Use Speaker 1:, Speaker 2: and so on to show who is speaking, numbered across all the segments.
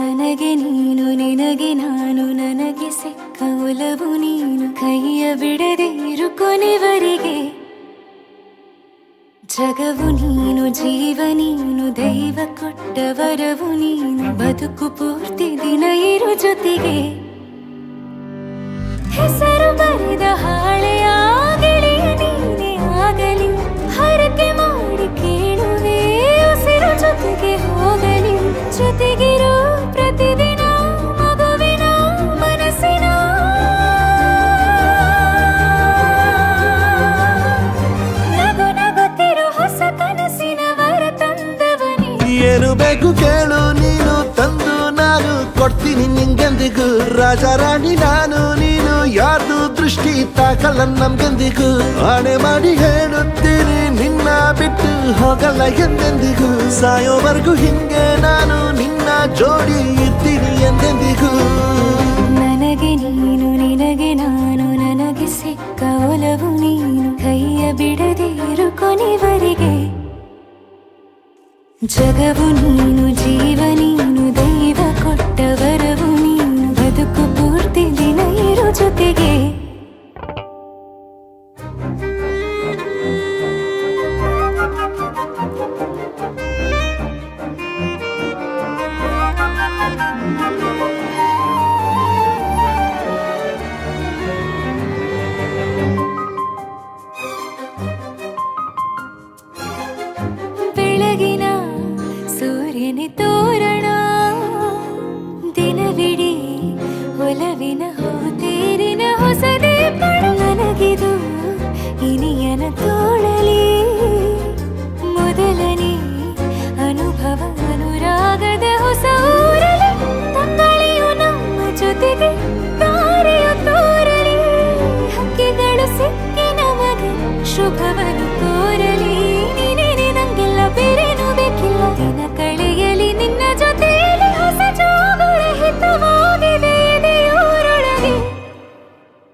Speaker 1: ನನಗೆ ನೀನು ನಿನಗೆ ನಾನು ನನಗೆ ಸಿಕ್ಕ ಒಲವು ನೀನು ಕೈಯ ಬಿಡದೆ ಇರು ಕೊನೆವರೆಗೆ ಜಗವು ನೀನು ಜೀವ ನೀನು ದೈವ ಕೊಟ್ಟ ವರವು ನೀನು ಬದುಕು ಪೂರ್ತಿ ದಿನ ಇರು ಜೊತೆಗೆ ಹೆಸರು ಬರೆದ ಹಾಳೆಯಾಗಲಿ ನೀನೇ ಆಗಲಿ ಹರಕೆ ಮಾಡಿ ಕೇಳುವೆ ಉಸಿರು ಜೊತೆಗೆ ಹೋಗಲಿ ಜೊತೆಗಿರೋ ಪ್ರತಿದಿನ ಮಗುವಿನ ಮನಸ್ಸಿನ ನಗು ನಗುತ್ತಿರೋ ಹೊಸ ಕನಸಿನ ವರ ತಂದವನೇ
Speaker 2: ಏನು ಬೇಕು ಕೇಳು ನೀನು ತಂದು ನಾನು ಕೊಡ್ತೀನಿ ನಿಂಗೆಂದಿಗೂ ರಾಜ ರಾಣಿ ನಾನು ನೀನು ಯಾರ್ದು ದೃಷ್ಟಿ ತಾಕಲ್ಲ ನಮ್ಗೆಂದಿಗೂ ಆಣೆ ಮಾಡಿ ಹೇಳುತ್ತೀನಿ ನಿನ್ನ ಬಿಟ್ಟು ಹೋಗಲ್ಲ ಎಂದೆಂದಿಗೂ ಸಾಯೋವರೆಗೂ ಹಿಂಗೆ ನಾನು ನಿನ್ನ ಜೋಡಿ ಇರ್ತೀನಿ ಎಂದೆಂದಿಗೂ
Speaker 1: ನನಗೆ ನೀನು ನಿನಗೆ ನಾನು ನನಗೆ ಸಿಕ್ಕ ಒಲವು ನೀನು ಕೈಯ ಬಿಡದೆ ಇರು ಕೊನೆವರೆಗೆ ಜಗವು ನೀನು ಜೀವ ನೀನು ದೈವ ಕೊಟ್ಟ ವರವು ನೀನು ಬದುಕು ಪೂರ್ತಿ ದಿನ ಇರು ಜೊತೆಗೆ ಬೆಳಗಿನ ಸೂರ್ಯನೇ ತೋರಣ ದಿನವಿಡೀ ಒಲವಿನ ಹೋತೇರಿನ ಹೊಸದೇ ನನಗಿದು ಇನಿಯನ ತೋಳಲಿ ಮೊದಲನೇ ಅನುಭವ ಅನುರಾಗದ ಹೊಸ ಊರಲಿ ತಂಗಳಿಯು ನಮ್ಮ ಜೊತೆಗೆ ತಾರೆಯು ತೋರಲಿ ಹಕ್ಕಿಗಳು ಸಿಕ್ಕಿ ನಮಗೆ ಶುಭವನ್ನು ಕೋರಲಿ ನೀನೇನೆ ನಂಗೆಲ್ಲ ಬೇರೇನು ಬೇಕಿಲ್ಲ ದಿನ ಕಳೆಯಲಿ ನಿನ್ನ ಜೊತೆಯಲ್ಲಿ ಹೊಸ ಜೋಗುಳ ಹಿತವಾಗಿದೆ ಇದೆಯೂರೊಳಗೆ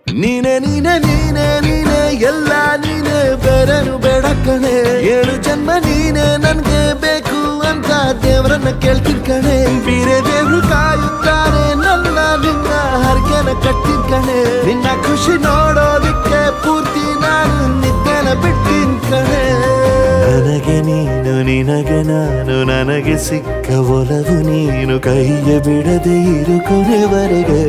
Speaker 2: ನೀನೆ ನೀನೆ ನೀನೆ ನೀನೆ ಎಲ್ಲ ನೀನೆ ಬೇರೆನು ಬೇಡ ಕಣೆ 7 ಜನ್ಮ ನೀನೆ ನನ್ಗೆ ಬೇಕು ಅಂತ ದೇವರನ್ನ ಕೇಳ್ತೀನಿ ಕಣೆ ಬೇರೆ ದೇವ್ರು ಕಾಯುತ್ತಾರೆ ನನ್ನ ನಿನ್ನ ಹರಕೆನ ಕಟ್ಟಿನ ಕಣೆ ನಿನ್ನ ಖುಷಿ ನೋಡೋದಿಕ್ಕೆ ಪೂರ್ತಿ ನಾನು ನಿದ್ದೆನ ಬಿಟ್ಟಿನ ಕಣೆ ನನಗೆ ನೀನು ನಿನಗೆ ನಾನು ನನಗೆ ಸಿಕ್ಕ ಒಲವು ನೀನು ಕೈಯ ಬಿಡದೆ ಇರು ಕೊನೆವರೆಗೆ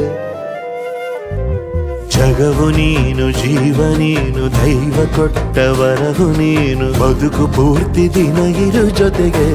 Speaker 2: ಜಗವು ನೀನು ಜೀವ ನೀನು ದೈವ ಕೊಟ್ಟ ವರವು ನೀನು ಬದುಕು ಪೂರ್ತಿ ದಿನ ಇರು ಜೊತೆಗೆ